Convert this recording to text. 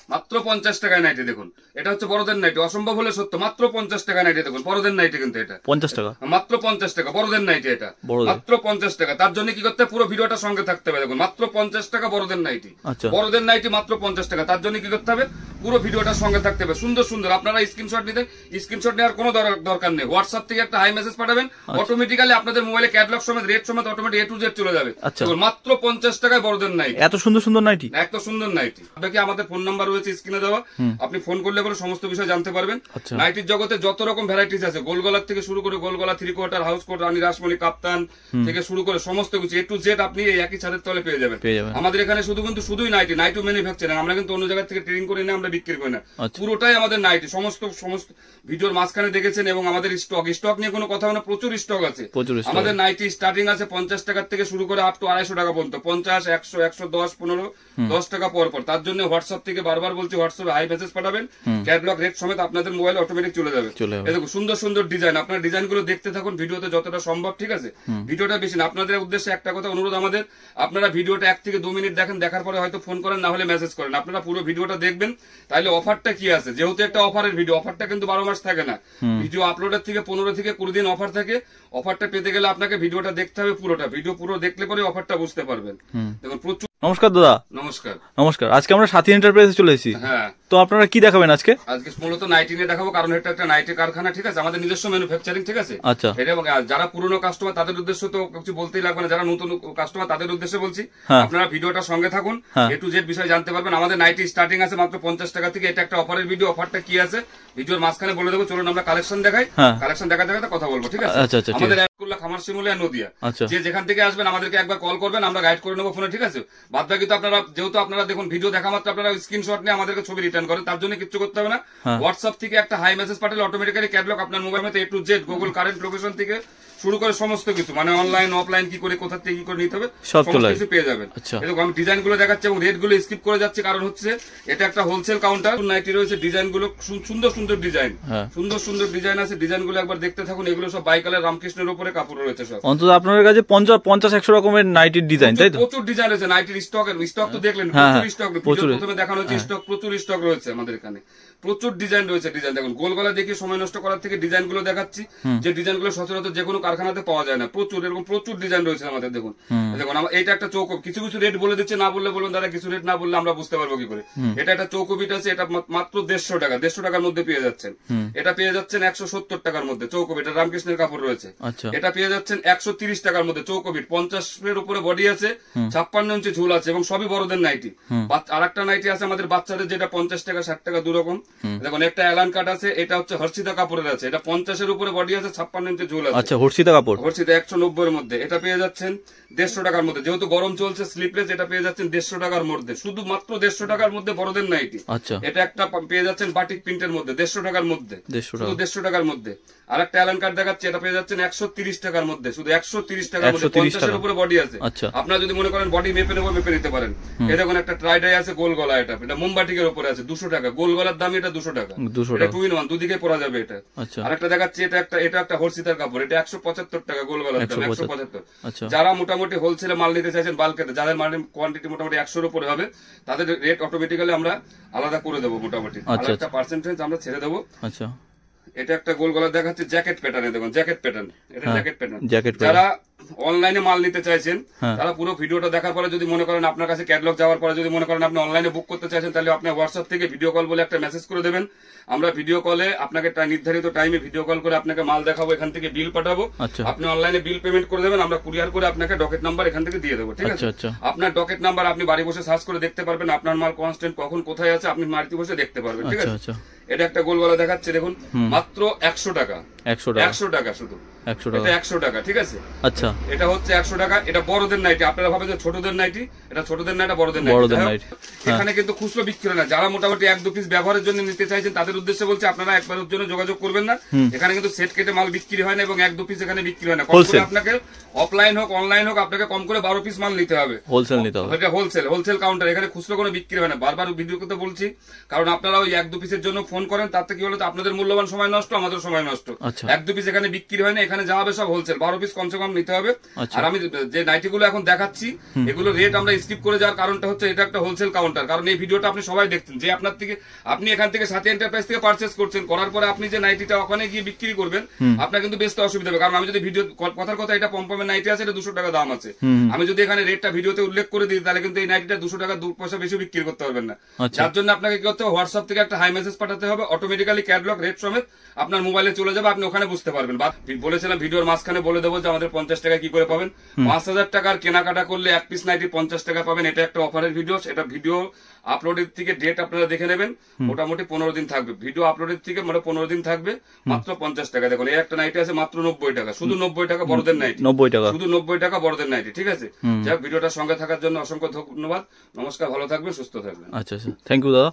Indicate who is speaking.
Speaker 1: মাত্র 50 টাকায় নাইটি দেখুন। এটা হচ্ছে বড়দের নাইটি, অসম্ভব হলে সত্য। মাত্র 50 টাকায় নাইটি দেখুন, বড়দের নাইটি কিন্তু এটা
Speaker 2: 50 টাকা,
Speaker 1: মাত্র 50 টাকা বড়দের নাইটি, এটা মাত্র 50 টাকা। তার জন্য কি করতে হবে, পুরো ভিডিওটা সঙ্গে থাকতে হবে। দেখুন মাত্র 50 টাকা বড়দের নাইটি, বড়দের নাইটি মাত্র 50 টাকা। তার জন্য কি করতে হবে, পুরো ভিডিওটা সঙ্গে থাকতে হবে। সুন্দর সুন্দর আপনারা স্ক্রিনশট নিতে, স্ক্রিনশট নেওয়ার কোনো দরকার নেই। হোয়াটসঅ্যাপ থেকে একটা হাই মেসেজ পাঠাবেন, অটোমেটিক্যালি আপনাদের মোবাইলে ক্যাটালগ সমেত রেট সমেত অটোমেটিক A to Z চলে যাবে। মাত্র 50 টাকায় বড়দের নাইটি,
Speaker 2: এত সুন্দর সুন্দর নাইটি,
Speaker 1: এত সুন্দর নাইটি। আপনাকে আমাদের ফোন নাম্বার রয়েছে স্ক্রিনে দেওয়া, আপনি ফোন করলে করে সমস্ত বিষয় জানতে পারবেন। নাইটির জগতে যত রকম ভ্যারাইটিস আছে, গোলগলার থেকে শুরু করে গোলগলা, 3/4, হাউস কোট, রানী রাসমণি, কাপ্তান থেকে শুরু করে সমস্ত কিছু A to Z আপনি এই একই ছাদের তলে পেয়ে যাবেন। আমাদের এখানে শুধুই নাইটি, নাইটি ম্যানুফ্যাকচারিং। আমরা কিন্তু অন্য জায়গা থেকে ট্রেনিং করে নিয়ে আমরা বিক্রি করি না, পুরোটাই আমাদের নাইটি। সমস্ত ভিডিওর মাঝখানে দেখেছেন। এবং আমাদের স্টক নিয়ে কোনো কথা না, প্রচুর স্টক আছে আমাদের। নাইটি স্টার্টিং আছে 50 টাকা থেকে শুরু করে আপ টু 250 টাকা পর্যন্ত, 50, 100, 110, 15, 10 টাকা পর পর। তার জন্য হোয়াটসঅ্যাপ থেকে বারবার বলছি, হোয়াটসঅ্যাপে হাই মেসেজ পাঠাবেন, ক্যাটালগ রেট সমেত আপনাদের মোবাইলে অটোমেটিক চলে যাবে। দেখুন সুন্দর সুন্দর ডিজাইন, আপনার ডিজাইন গুলো দেখতে থাকুন ভিডিওতে যতটা সম্ভব, ঠিক আছে? ভিডিওটা বেশি না, আপনাদের উদ্দেশ্যে একটা কথা অনুরোধ আমাদের, আপনারা ভিডিওটা 1 থেকে 2 মিনিট দেখেন, দেখার পরে হয়তো ফোন করেন, না হলে মেসেজ করেন। আপনারা পুরো ভিডিওটা দেখবেন, তাহলে অফারটা কি আছে, যেহেতু একটা অফারের ভিডিও, অফারটা কিন্তু 12 মাস থাকে না। ভিডিও আপলোডের থেকে 15 থেকে 20 দিন অফার থাকে। অফারটা পেতে গেলে আপনাকে ভিডিওটা দেখতে হবে পুরোটা, ভিডিও পুরো দেখলে পরে অফারটা বুঝতে পারবেন। দেখুন প্রচুর।
Speaker 2: নমস্কার দাদা।
Speaker 1: নমস্কার।
Speaker 2: নমস্কার। আজকে আমরা সাথী এন্টারপ্রাইজে চলে এসেছি।
Speaker 1: হ্যাঁ,
Speaker 2: তো আপনারা কি দেখাবেন আজকে?
Speaker 1: আজকে মূলত নাইটি নিয়ে দেখাবো, কারণ এটা একটা নাইটি কারখানা, ঠিক আছে? আমাদের নিজস্ব ম্যানুফ্যাকচারিং, ঠিক আছে?
Speaker 2: আচ্ছা।
Speaker 1: এটা যারা পুরনো কাস্টমার তাদের উদ্দেশ্য তো কিছু বলতেই লাগবে না, যারা নতুন কাস্টমার তাদের উদ্দেশ্যে বলছি, আপনারা ভিডিওটা সঙ্গে থাকুন, A to Z বিষয় জানতে পারবেন। আমাদের নাইটি স্টার্টিং আছে মাত্র 50 টাকা থেকে। এটা একটা অফারের ভিডিও, অফারটা কি আছে ভিডিওর মাঝখানে বলে দেবো। চলুন আমরা কালেকশন দেখাই, কালেকশন দেখাতে কথা বলবো, ঠিক আছে? আমাদের খামার শিমুলিয়া নদিয়া, যে যেখান থেকে আসবেন আমাদেরকে একবার কল করবেন, আমরা গাইড করে নেবো ফোনে, ঠিক আছে? বাদ বাকি তো আপনারা, যেহেতু আপনারা দেখুন ভিডিও দেখা মাত্র আপনারা স্ক্রিনশট নিয়ে আমাদেরকে ছবি রিটার্ন করেন, তার জন্য কিছু করতে হবে না। হোয়াটসঅ্যাপ থেকে একটা হাই মেসেজ পাঠালে অটোমেটিক্যালি ক্যাটালগ আপনার মোবাইল মধ্যে A to Z, Google current location থেকে শুরু করে সমস্ত কিছু, মানে অনলাইন অফলাইন কি করে কোথা থেকে কি করে নিতে হবে সমস্ত কিছু পেয়ে যাবেন। এরকম আমি ডিজাইন গুলো দেখাচ্ছি এবং রেট গুলো স্কিপ করে যাচ্ছি, কারণ হচ্ছে এটা একটা হোলসেল কাউন্টার। নাইটি রয়েছে, ডিজাইন গুলো সুন্দর সুন্দর ডিজাইন, সুন্দর সুন্দর ডিজাইন আছে। ডিজাইন গুলো একবার দেখতে থাকুন। এগুলো সব বাইকালের রামকৃষ্ণের উপরে কাপড় রয়েছে সব।
Speaker 2: অন্তত আপনার কাছে 50-100 রকমের নাইটির ডিজাইন, তাই তো?
Speaker 1: প্রচুর ডিজাইন রয়েছে নাইটির। স্টক তো দেখলেন, প্রচুর স্টক। প্রথমে দেখানো হচ্ছে স্টক, প্রচুর স্টক রয়েছে আমাদের এখানে, প্রচুর ডিজাইন রয়েছে। ডিজাইন দেখুন, গোলগলা দেখিয়ে সময় নষ্ট করার থেকে ডিজাইন গুলো দেখাচ্ছি, যে ডিজাইন গুলো সচরাচর যে কোনো কারখানাতে পাওয়া যায় না। প্রচুর এরকম প্রচুর ডিজাইন রয়েছে আমাদের। দেখুন দেখুন এইটা একটা চৌকো, কিছু কিছু রেট বলে দিচ্ছে, না বললে বলুন দাদা, কিছু রেট না বললে আমরা বুঝতে পারবো কি করে। এটা একটা চৌকো বিট আছে, এটা মাত্র 150 টাকা, 150 টাকার মধ্যে পেয়ে যাচ্ছেন। এটা পেয়ে যাচ্ছেন 170 টাকার মধ্যে চৌকো বিট, রামকৃষ্ণের কাপড় রয়েছে। এটা পেয়ে যাচ্ছেন 130 টাকার মধ্যে চৌকো বিট, 50 এর উপরে বডি আছে, 56 ইঞ্চি ঝুল আছে এবং সবই বড়দের নাইটি। আর একটা নাইটি আছে আমাদের বাচ্চাদের, যেটা 50 টাকা 60 টাকা দুরকম। দেখুন একটা অ্যালান কাট আছে, এটা হচ্ছে হর্ষিতা কাপড়ের আছে, এটা 50 এর উপরে বডি আছে, 56 ইঞ্চি ঝুল আছে।
Speaker 2: আচ্ছা, হর্ষিতা কাপড়,
Speaker 1: হর্ষিতা 190 এর মধ্যে। এটা পেয়ে যাচ্ছেন 150 টাকার মধ্যে, যেহেতু গরম চলছে স্লিপলেস, এটা পেয়ে যাচ্ছেন 150 টাকার মধ্যে, শুধু মাত্র 150 টাকার মধ্যে বড়দের নাইটি।
Speaker 2: আচ্ছা,
Speaker 1: এটা একটা পেয়ে যাচ্ছেন বাটিক প্রিন্টের মধ্যে 150 টাকার মধ্যে, শুধু 150 টাকার মধ্যে। আর একটা অ্যালান কাট দেখাচ্ছে, এটা পেয়ে যাচ্ছেন 130 টাকার মধ্যে, শুধু 130 টাকার মধ্যে, 50 এর উপরে বডি আছে। আপনারা যদি মনে করেন বডি মেপে নেবো, মেপে নিতে পারেন। এই দেখুন একটা ট্রাই ডাই আছে গোল গলা, এটা মোমবাটিকের উপরে আছে, 200 টাকা। গোল গলার দাম এটা 200 টাকা, এটা 2 in 1, দুদিকে পরা যাবে এটা। আর একটা দেখাচ্ছি, এটা একটা হোলসেলার কাপড়, এটা 175 টাকা গোল গলার দাম, 175। যারা মোটামুটি হোলসেলে মাল নিতে চাইছেন, বাল্কে, যাদের মালের কোয়ান্টিটি মোটামুটি 100 এর উপরে হবে, তাদের রেট অটোমেটিক্যালি আমরা আলাদা করে দেবো, মোটামুটি একটা পার্সেন্টেজ আমরা ছেড়ে দেবো।
Speaker 2: আচ্ছা,
Speaker 1: এটা একটা গোল গলা দেখাচ্ছে জ্যাকেট প্যাটার্নে, দেখুন জ্যাকেট প্যাটার্ন, এটা জ্যাকেট প্যাটার্ন। যারা অনলাইনে মাল নিতে চাইছেন, তারা পুরো ভিডিওটা দেখার পরে যদি মনে করেন আপনার কাছে ক্যাটালগ যাওয়ার পরে যদি মনে করেন আপনি অনলাইনে বুক করতে চাইছেন, তাহলে আপনি হোয়াটসঅ্যাপ থেকে ভিডিও কল বলে একটা মেসেজ করে দেবেন। আমরা ভিডিও কলে আপনাকে নির্ধারিত টাইমে ভিডিও কল করে আপনাকে মাল দেখাবো, এখান থেকে বিল পাঠাবো, আপনি অনলাইনে বিল পেমেন্ট করে দেবেন, আমরা কুরিয়ার করে আপনাকে ডকেট নাম্বার এখান থেকে দিয়ে দেবো, ঠিক আছে? আপনার ডকেট নাম্বার আপনি বাড়ি বসে সার্চ করে দেখতে পারবেন, আপনার মাল কনস্ট্যান্ট কখন কোথায় আছে আপনি বাড়িতে বসে দেখতে পারবেন, ঠিক আছে? এটা একটা গোল গলা দেখাচ্ছে, দেখুন মাত্র 100 টাকা, 100 টাকা শুধু, এটা 100 টাকা, ঠিক আছে? আচ্ছা, এটা হচ্ছে 100 টাকা। এটা বড়দের নাইটি, আপনারা ভাবেন যে ছোটদের নাইটি, এটা ছোটদের নাইটি, বড়দের নাইটি। এখানে কিন্তু খুচরো বিক্রি না, যারা মোটামুটি 1-2 পিস ব্যবহারের জন্য নিতে চাইছেন তাদের উদ্দেশ্যে বলছি, আপনারা একবারের জন্য যোগাযোগ করবেন না। এখানে কিন্তু সেট কেটে মাল বিক্রি হয় না এবং 1-2 পিস এখানে বিক্রি হয় না। কম করে আপনাকে অফলাইন হোক অনলাইন হোক আপনাকে কম করে 12 পিস মাল নিতে হবে, হোলসেল নিতে হবে। এটা হোলসেল কাউন্টার, এখানে খুচরো কোনো বিক্রি হয় না। বারবার ভিডিও করতে বলছি, কারণ আপনারা ওই 1-2 পিসের জন্য ফোন করেন, তাতে কি হলো আপনাদের মূল্যবান সময় নষ্ট, আমাদের সময় নষ্ট।
Speaker 2: আচ্ছা।
Speaker 1: 1-2 পিস এখানে বিক্রি হয় না, এখানে যা হবে সব হোলসেল, 12 পিস কমসে কম নিতে হবে।
Speaker 2: আচ্ছা।
Speaker 1: আর আমি যে নাইটি গুলো এখন দেখাচ্ছি এগুলো রেট আমরা স্কিপ করে যাওয়ার কারণটা হচ্ছে এটা একটা হোলসেল কাউন্টার, কারণ এই ভিডিওটা আপনি সবাই দেখছেন, যে আপনার থেকে আপনি এখান থেকে সাথী এন্টারপ্রাইজ থেকে পারচেস করছেন, করার পরে আপনি যে নাইটিটা ওখানে গিয়ে বিক্রি করবেন আপনার কিন্তু বেচতে অসুবিধা হবে। কারণ আমি যদি ভিডিও কথার কথা এটা পম্পমের নাইটি আছে, এটা 200 টাকা দাম আছে, আমি যদি এখানে রেটটা ভিডিওতে উল্লেখ করে দিই তাহলে কিন্তু এই নাইটিটা 200 টাকা 2 পয়সা বেশি বিক্রি করতে পারবেন না।
Speaker 2: আচ্ছা।
Speaker 1: যার জন্য আপনাকে কি করতে হবে, হোয়াটসঅ্যাপ থেকে একটা হাই মেসেজ পাঠাতে হবে, অটোমেটিক্যালি ক্যাটালগ রেট সমেত আপনার মোবাইলে চলে যাবে, আপনি ওখানে বুঝতে পারবেন। বা বলেছিলাম ভিডিওর মাঝখানে বলে দেবো যে আমাদের 50 টাকা কি করে পাবেন। 5000 টাকার কেনাকাটা করলে এক পিস নাইটি 50 টাকা পাবেন, এটা একটা অফারের ভিডিও। এটা ভিডিও আপলোডের থেকে ডেট আপনারা দেখে নেবেন, মোটামুটি 15 দিন থাকবে, ভিডিও আপলোডের থেকে মানে 15 দিন থাকবে, মাত্র 50 টাকা। দেখুন এই একটা নাইটি আছে মাত্র 90 টাকা, শুধু 90 টাকা বড়দের নাইটি,
Speaker 2: 90 টাকা,
Speaker 1: শুধু 90 টাকা বড়দের নাইটি। ঠিক আছে, যাক ভিডিওটার সঙ্গে থাকার জন্য অসংখ্য ধন্যবাদ। নমস্কার, ভালো থাকবেন, সুস্থ থাকবেন।
Speaker 2: আচ্ছা আচ্ছা, থ্যাংক ইউ দাদা।